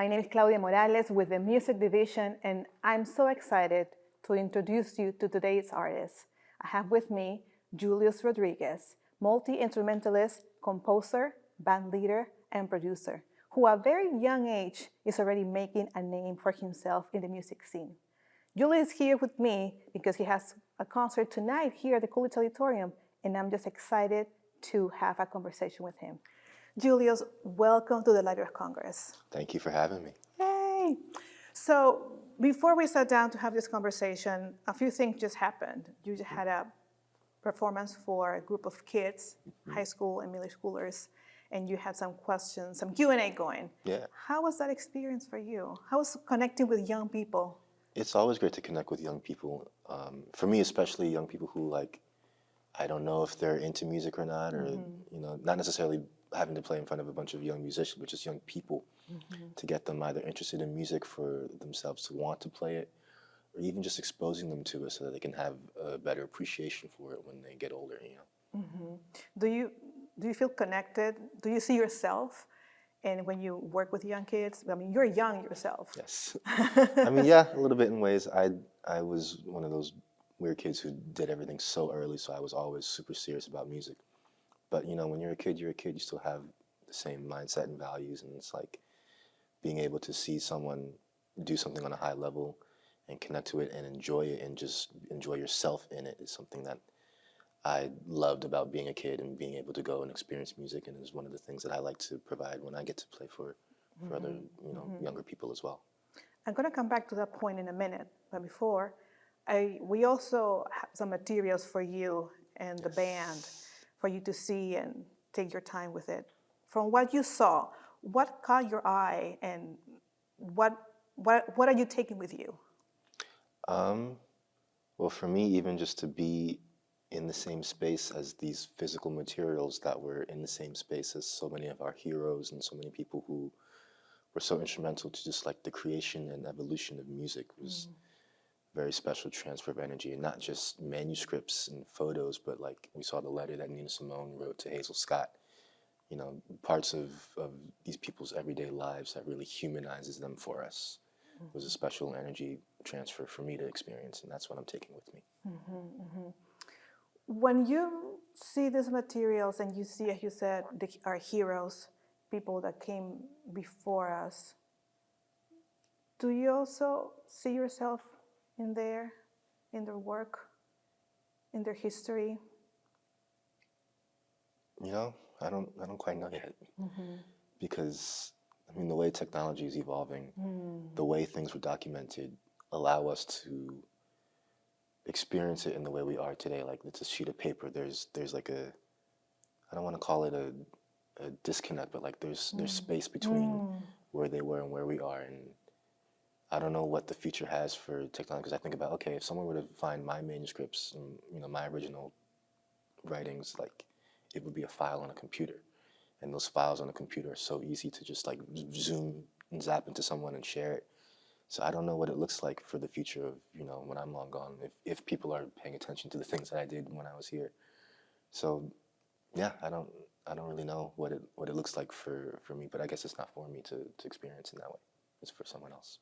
name is Claudia Morales with the Music Division, and I'm so excited to introduce you to today's artist. I have with me Julius Rodriguez, multi-instrumentalist, composer, band leader, and producer, who at a very young age is already making a name for himself in the music scene. Julius is here with me because he has a concert tonight here at the Coolidge Auditorium, and I'm just excited to have a conversation with him. Julius, welcome to the Library of Congress. Thank you for having me. Yay! So before we sat down to have this conversation, a few things just happened. You just had a performance for a group of kids, high school and middle schoolers, and you had some questions, some Q&A going. Yeah. How was that experience for you? How was connecting with young people? It's always great to connect with young people. For me, especially young people who I don't know if they're into music or not, or not necessarily having to play in front of a bunch of young musicians, but just young people to get them either interested in music for themselves to want to play it, or even just exposing them to it so that they can have a better appreciation for it when they get older. Do you feel connected? Do you see yourself? And when you work with young kids, I mean, you're young yourself. Yes. I mean, yeah, a little bit in ways. I was one of those weird kids who did everything so early, so I was always super serious about music. But when you're a kid, you still have the same mindset and values, and it's like being able to see someone do something on a high level and connect to it and enjoy it and just enjoy yourself in it is something that I loved about being a kid and being able to go and experience music, and is one of the things that I like to provide when I get to play for other younger people as well. I'm going to come back to that point in a minute, but before, we also have some materials for you and the band for you to see and take your time with it. From what you saw, what caught your eye, and what are you taking with you? Well, for me, even just to be in the same space as these physical materials that were in the same space as so many of our heroes and so many people who were so instrumental to just like the creation and evolution of music was very special transfer of energy, and not just manuscripts and photos, but like we saw the letter that Nina Simone wrote to Hazel Scott, parts of these people's everyday lives that really humanizes them for us. It was a special energy transfer for me to experience, and that's what I'm taking with me. When you see these materials and you see, as you said, our heroes, people that came before us, do you also see yourself in their work, in their history? I don't quite know yet, because the way technology is evolving, the way things were documented allow us to experience it in the way we are today. Like, it's a sheet of paper. There's like I don't want to call it a disconnect, but like there's space between where they were and where we are, and I don't know what the future has for technology, because I think about, okay, if someone were to find my manuscripts and my original writings, like it would be a file on a computer, and those files on a computer are so easy to just like zoom and zap into someone and share it. So I don't know what it looks like for the future of when I'm long gone, if people are paying attention to the things that I did when I was here. So yeah, I don't really know what it looks like for me, but I guess it's not for me to experience in that way. It's for someone else.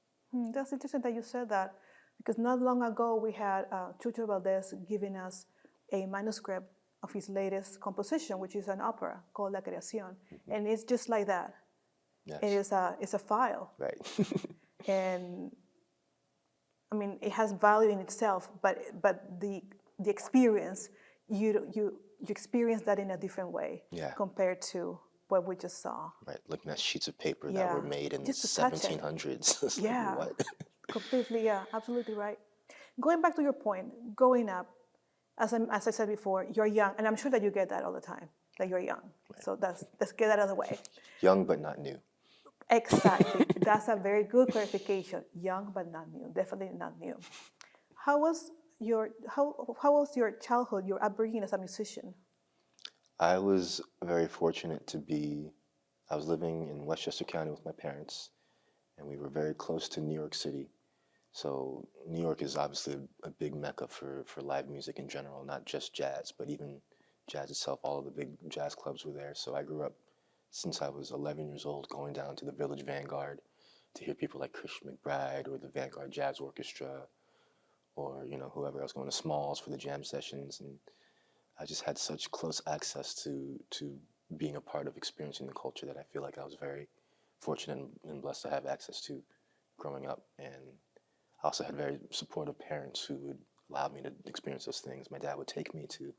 That's interesting that you said that, because not long ago we had Chucho Valdez giving us a manuscript of his latest composition, which is an opera called La Creación, and it's just like that. Yes. It's a file, Right. and I mean it has value in itself, but the experience, you experience that in a different way compared to what we just saw. Right, looking at sheets of paper that were made in the Just to touch it. 1700s. It's Yeah. like, what? Completely, yeah, absolutely right. Going back to your point, growing up, as I said before, you're young, and I'm sure that you get that all the time, that you're young. Right. So let's get that out of the way. Young but not new. Exactly. That's a very good clarification. Young but not new. Definitely not new. How was your childhood, your upbringing as a musician? I was very fortunate I was living in Westchester County with my parents, and we were very close to New York City. So New York is obviously a big mecca for live music in general, not just jazz, but even jazz itself. All of the big jazz clubs were there. So I grew up, since I was 11 years old, going down to the Village Vanguard to hear people like Christian McBride or the Vanguard Jazz Orchestra, or whoever else going to Smalls for the jam sessions, and I just had such close access to being a part of experiencing the culture that I feel like I was very fortunate and blessed to have access to growing up. And I also had very supportive parents who would allow me to experience those things. My dad would take me to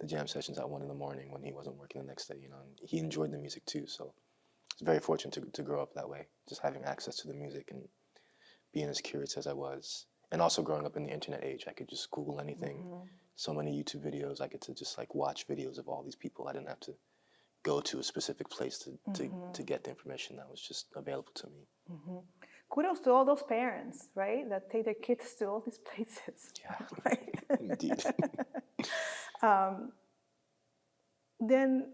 the jam sessions at 1 in the morning when he wasn't working the next day, and he enjoyed the music too. So I was very fortunate to grow up that way, just having access to the music and being as curious as I was. And also growing up in the internet age, I could just Google anything. So many YouTube videos, I get to just like watch videos of all these people. I didn't have to go to a specific place to get the information that was just available to me. Kudos to all those parents, right, that take their kids to all these places. Yeah, right? indeed. Then,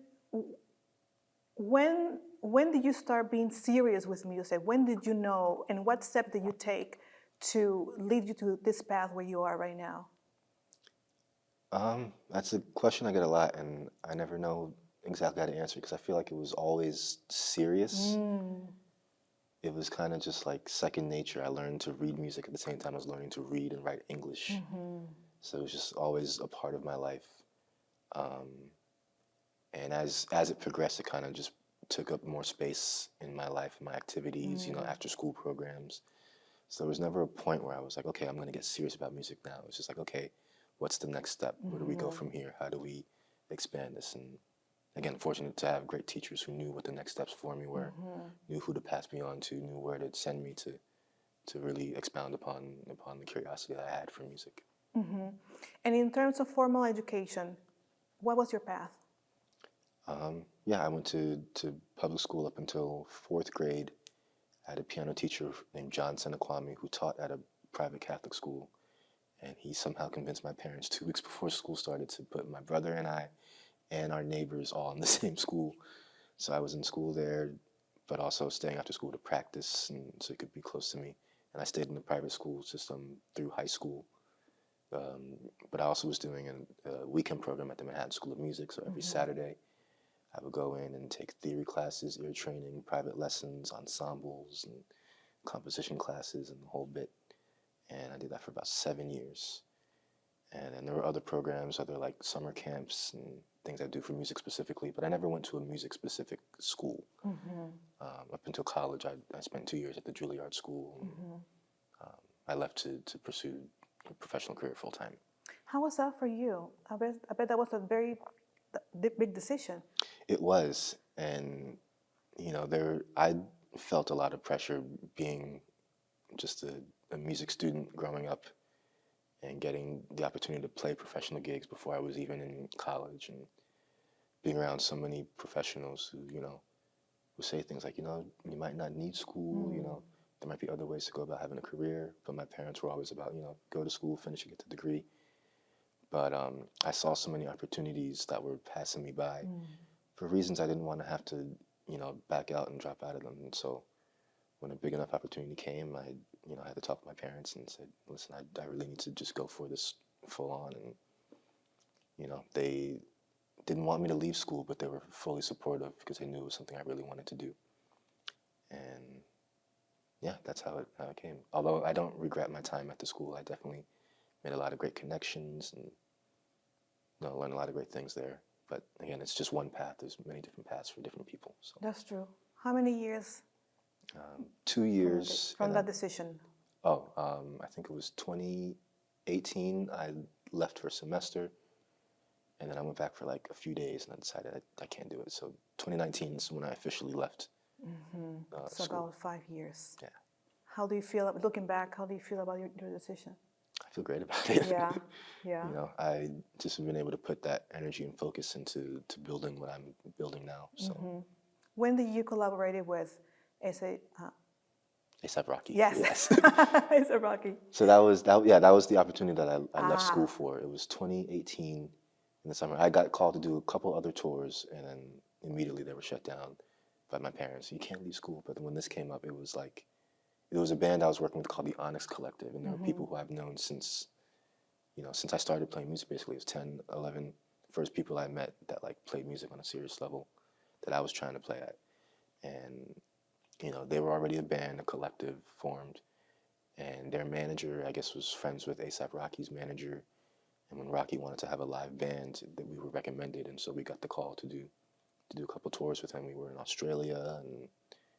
when did you start being serious with music? When did you know, and what step did you take to lead you to this path where you are right now? That's a question I get a lot, and I never know exactly how to answer because I feel like it was always serious. It was kind of just like second nature. I learned to read music at the same time I was learning to read and write English. So it was just always a part of my life. And as it progressed, it kind of just took up more space in my life, my activities, after school programs. So there was never a point where I was like, okay, I'm going to get serious about music now. It's just like, okay, what's the next step? Where do we go from here? How do we expand this? And again, fortunate to have great teachers who knew what the next steps for me were, knew who to pass me on to, knew where to send me to really expound upon the curiosity that I had for music. And in terms of formal education, what was your path? Yeah, I went to public school up until 4th grade. I had a piano teacher named John Senakwame who taught at a private Catholic school. And he somehow convinced my parents 2 weeks before school started to put my brother and I and our neighbors all in the same school. So I was in school there, but also staying after school to practice and so it could be close to me. And I stayed in the private school system through high school. But I also was doing a weekend program at the Manhattan School of Music. So every Saturday, I would go in and take theory classes, ear training, private lessons, ensembles, and composition classes, and the whole bit. And I did that for about 7 years. And then there were other programs, other like summer camps and things I do for music specifically, but I never went to a music specific school. Up until college, I spent 2 years at the Juilliard School. And, I left to pursue a professional career full time. How was that for you? I bet that was a very big decision. It was, and I felt a lot of pressure being just a music student growing up and getting the opportunity to play professional gigs before I was even in college, and being around so many professionals who would say things like, you might not need school, there might be other ways to go about having a career, but my parents were always about, go to school, finish and get the degree. But I saw so many opportunities that were passing me by for reasons I didn't want to have to, back out and drop out of them. And so when a big enough opportunity came, I had to talk to my parents and said, listen, I really need to just go for this full on. And, they didn't want me to leave school, but they were fully supportive because they knew it was something I really wanted to do. And yeah, that's how it came. Although I don't regret my time at the school, I definitely made a lot of great connections and learned a lot of great things there. But again, it's just one path. There's many different paths for different people. So. That's true. How many years? 2 years. From that decision? I think it was 2018. I left for a semester, and then I went back for like a few days, and I decided I can't do it. So 2019 is when I officially left. So about 5 years. Yeah. How do you feel, looking back, how do you feel about your decision? I feel great about it. Yeah, yeah. I just have been able to put that energy and focus into building what I'm building now. So. When did you collaborate with A$AP Rocky? Yes. A$AP Rocky. So that was the opportunity that I left school for. It was 2018 in the summer. I got called to do a couple other tours, and then immediately they were shut down by my parents. You can't leave school. But when this came up, it was a band I was working with called the Onyx Collective, and there were people who I've known since I started playing music. Basically, it was 10, 11 first people I met that like played music on a serious level that I was trying to play at. And they were already a band, a collective formed, and their manager, I guess, was friends with A$AP Rocky's manager. And when Rocky wanted to have a live band, that we were recommended, and so we got the call to do a couple tours with him. We were in Australia and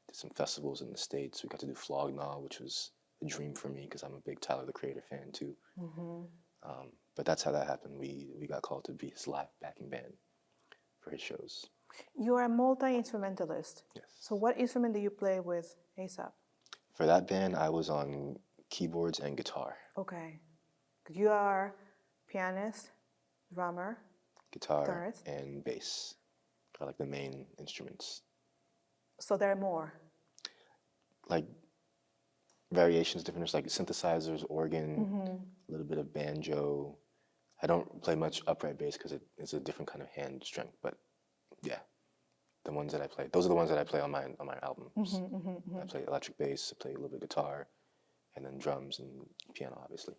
did some festivals in the States. We got to do Flog Gnaw, which was a dream for me because I'm a big Tyler the Creator fan too. But that's how that happened. We got called to be his live backing band for his shows. You are a multi-instrumentalist. Yes. So what instrument do you play with A$AP? For that band, I was on keyboards and guitar. Okay. You are pianist, drummer, Guitar guitarist. and bass are like the main instruments. So there are more. Like variations, different, like synthesizers, organ, a little bit of banjo. I don't play much upright bass because it's a different kind of hand strength. But yeah, the ones that I play, those are the ones that I play on my albums. I play electric bass, I play a little bit of guitar, and then drums and piano, obviously.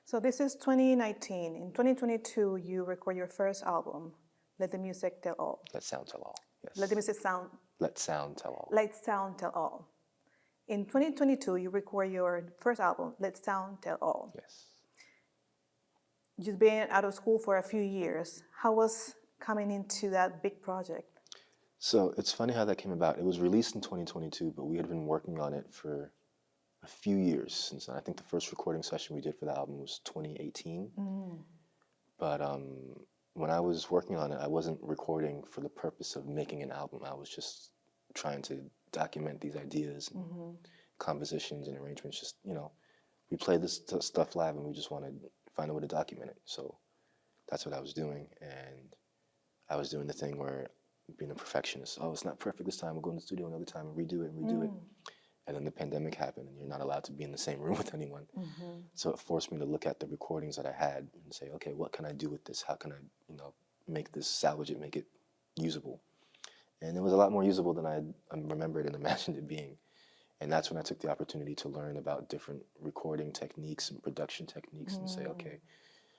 So this is 2019. In 2022, you record your first album, Let the Music Tell All. Let sound tell all. Yes. Let the music sound. Let sound tell all. Let sound tell all. In 2022, you record your first album, Let Sound Tell All. Yes. You've been out of school for a few years. How was coming into that big project? So it's funny how that came about. It was released in 2022, but we had been working on it for a few years since then. I think the first recording session we did for the album was 2018. But when I was working on it, I wasn't recording for the purpose of making an album. I was just trying to document these ideas and compositions and arrangements. Just, we played this stuff live and we just wanted to find a way to document it. So that's what I was doing. And I was doing the thing where being a perfectionist, oh, it's not perfect this time, we'll go in the studio another time and redo it and redo it. And then the pandemic happened and you're not allowed to be in the same room with anyone. So it forced me to look at the recordings that I had and say, okay, what can I do with this? How can I, make this, salvage it, make it usable? And it was a lot more usable than I remembered and imagined it being. And that's when I took the opportunity to learn about different recording techniques and production techniques and say, okay,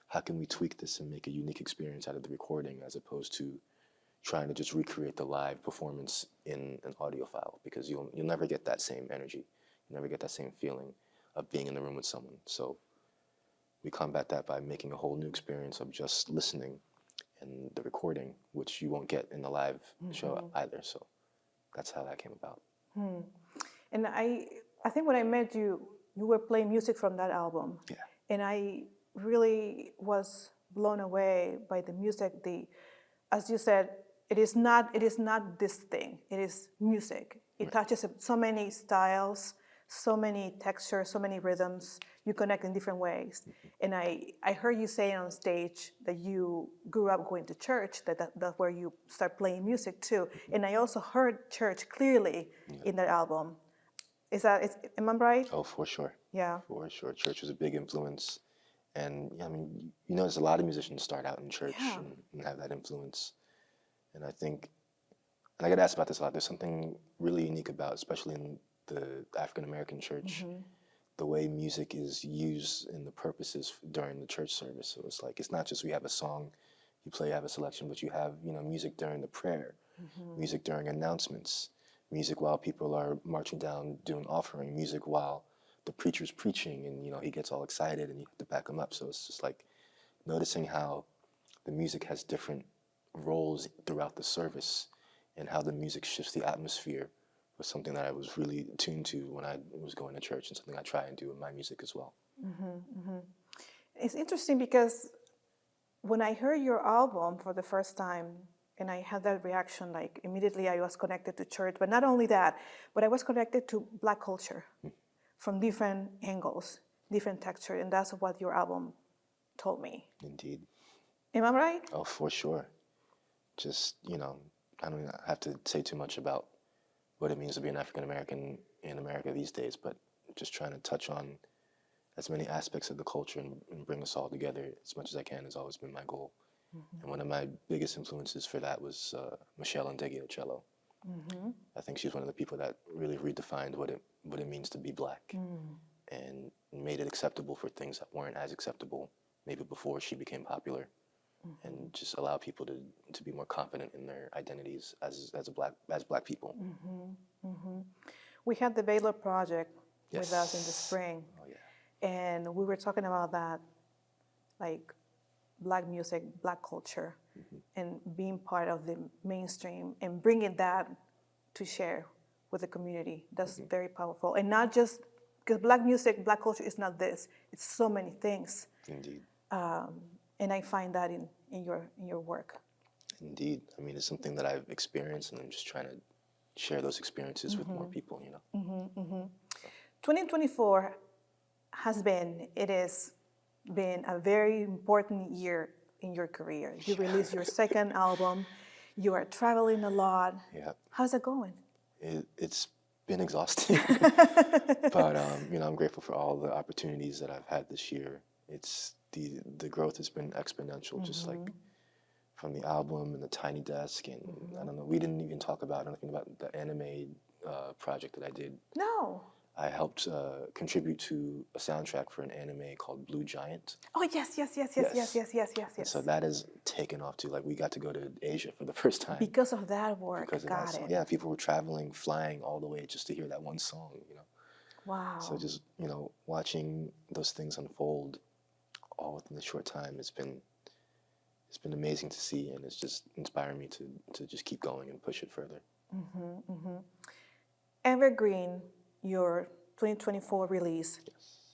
how can we tweak this and make a unique experience out of the recording as opposed to trying to just recreate the live performance in an audio file, because you'll never get that same energy. You'll never get that same feeling of being in the room with someone. So we combat that by making a whole new experience of just listening and the recording, which you won't get in the live show either. So that's how that came about. And I think when I met you, you were playing music from that album. Yeah. And I really was blown away by the music. As you said, it is not this thing. It is music. It touches so many styles, so many textures, so many rhythms. You connect in different ways. And I heard you say on stage that you grew up going to church, that's where you start playing music too. And I also heard church clearly in that album. Am I right? Oh, for sure. Yeah. For sure. Church was a big influence. And I mean, there's a lot of musicians start out in church and have that influence. And I think, and I get asked about this a lot, there's something really unique about, especially in the African-American church, the way music is used in the purposes during the church service. So it's like, it's not just we have a song, you have a selection, but you have, music during the prayer, music during announcements, music while people are marching down doing offering, music while the preacher's preaching and, he gets all excited and you have to back him up. So it's just like noticing how the music has different roles throughout the service and how the music shifts the atmosphere was something that I was really attuned to when I was going to church and something I try and do in my music as well. It's interesting because when I heard your album for the first time and I had that reaction, like immediately I was connected to church, but not only that, but I was connected to Black culture from different angles, different texture, and that's what your album told me. Indeed. Am I right? Oh, for sure. Just, I don't have to say too much about what it means to be an African American in America these days, but just trying to touch on as many aspects of the culture and bring us all together as much as I can has always been my goal. And one of my biggest influences for that was Michelle Ndegeocello. I think she's one of the people that really redefined what it means to be Black and made it acceptable for things that weren't as acceptable maybe before she became popular. And just allow people to be more confident in their identities as Black people. We had the Baylor Project with us in the Yes. spring, Oh yeah. and we were talking about that, like Black music, Black culture, and being part of the mainstream and bringing that to share with the community. That's very powerful. And not just because Black music, Black culture is not this, it's so many things. Indeed. And I find that in your work. Indeed. I mean, it's something that I've experienced, and I'm just trying to share those experiences with more people, you know? 2024 it has been a very important year in your career. You released your second album. You are traveling a lot. Yeah. How's it going? It's been exhausting, but you know, I'm grateful for all the opportunities that I've had this year. It's the growth has been exponential, just like from the album and the Tiny Desk, and I don't know. We didn't even talk about anything about the anime project that I did. No. I helped contribute to a soundtrack for an anime called Blue Giant. Oh, yes. So that has taken off too. Like we got to go to Asia for the first time. Because of that work, Because of got that song. it. Yeah, people were traveling, flying all the way just to hear that one song, you know. Wow. So just, you know, watching those things unfold all within a short time, it's been amazing to see, and it's just inspiring me to just keep going and push it further. Evergreen, your 2024 release,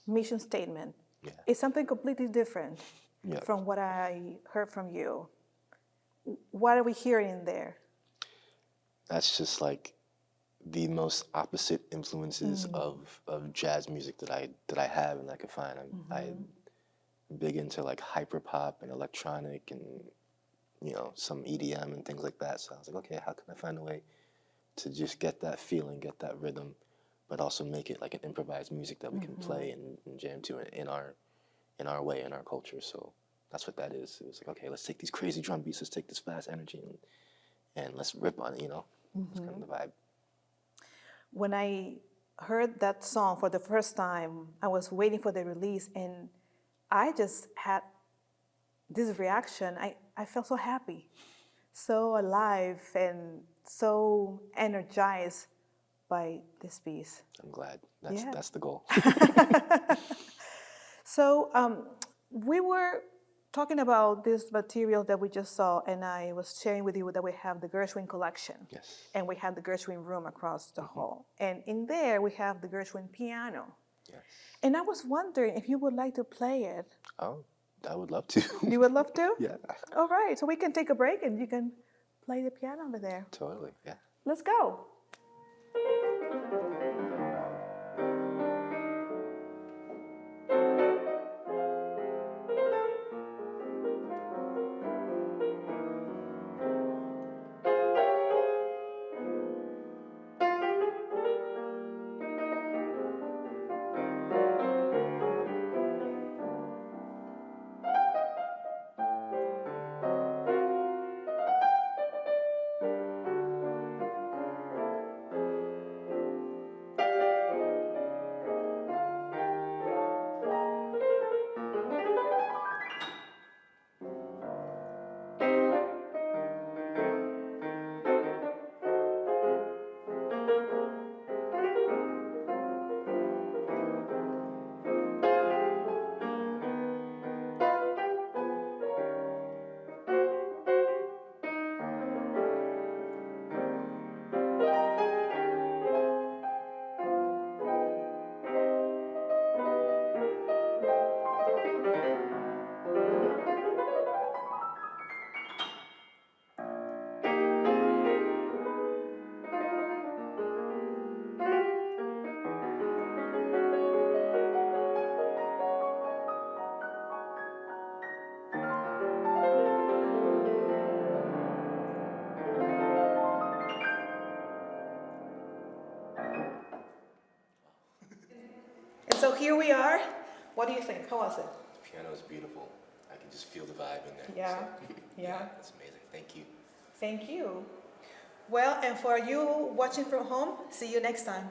mission statement, Yeah. is something completely different Yeah. from what I heard from you. What are we hearing in there? That's just like the most opposite influences of jazz music that I have and I could find. I'm big into like hyper pop and electronic and, you know, some EDM and things like that. So I was like, okay, how can I find a way to just get that feeling, get that rhythm, but also make it like an improvised music that we can play and jam to in our way, in our culture. So that's what that is. It was like, okay, let's take these crazy drum beats, let's take this fast energy and let's rip on it, you know. It's kind of the vibe. When I heard that song for the first time, I was waiting for the release, and I just had this reaction. I felt so happy, so alive, and so energized by this piece. I'm glad. Yeah. That's the goal. So we were talking about this material that we just saw, and I was sharing with you that we have the Gershwin collection. Yes. And we have the Gershwin room across the hall. And in there, we have the Gershwin piano. Yes. And I was wondering if you would like to play it. Oh, I would love to. You would love to? Yeah. All right, so we can take a break and you can play the piano over there. Totally. Yeah. Let's go. And so here we are. What do you think? How was it? The piano is beautiful. I can just feel the vibe in there. Yeah, So, yeah. That's amazing. Thank you. Thank you. Well, and for you watching from home, see you next time.